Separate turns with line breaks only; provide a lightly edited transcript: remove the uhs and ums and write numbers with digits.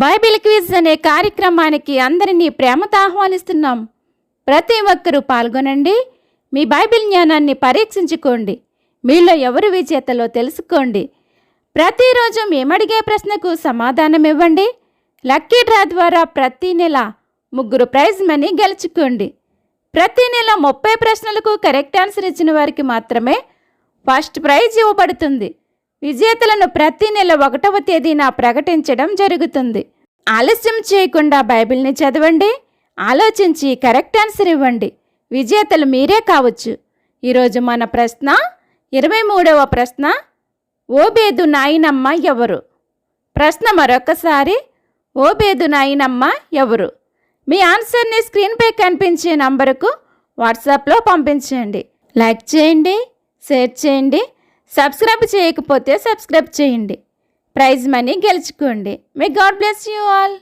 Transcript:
Bible quiz అనే కార్యక్రమానికి అందరినీ ప్రేమతో ఆహ్వానిస్తున్నాం. ప్రతి ఒక్కరూ పాల్గొనండి. మీ బైబిల్ జ్ఞానాన్ని పరీక్షించుకోండి. మీలో ఎవరు విజేతలో తెలుసుకోండి. ప్రతిరోజు మేమడిగే ప్రశ్నకు సమాధానం ఇవ్వండి. లక్కీ డ్రా ద్వారా ప్రతి నెల 3 ప్రైజ్ మనీ గెలుచుకోండి. ప్రతి నెల 30 ప్రశ్నలకు కరెక్ట్ ఆన్సర్ ఇచ్చిన వారికి మాత్రమే ఫస్ట్ ప్రైజ్ ఇవ్వబడుతుంది. విజేతలను ప్రతి నెల 1వ తేదీన ప్రకటించడం జరుగుతుంది. ఆలస్యం చేయకుండా బైబిల్ని చదవండి. ఆలోచించి కరెక్ట్ ఆన్సర్ ఇవ్వండి. విజేతలు మీరే కావచ్చు. ఈరోజు మన ప్రశ్న 23వ ప్రశ్న, ఓబేదు నాయనమ్మ ఎవరు? ప్రశ్న మరొకసారి, ఓబేదు నాయనమ్మ ఎవరు? మీ ఆన్సర్ని స్క్రీన్పై కనిపించే నంబరుకు వాట్సాప్లో పంపించండి. లైక్ చేయండి, షేర్ చేయండి. సబ్స్క్రైబ్ చేయకపోతే సబ్స్క్రైబ్ చేయండి. ప్రైజ్ మనీ గెలుచుకోండి. May God bless you all.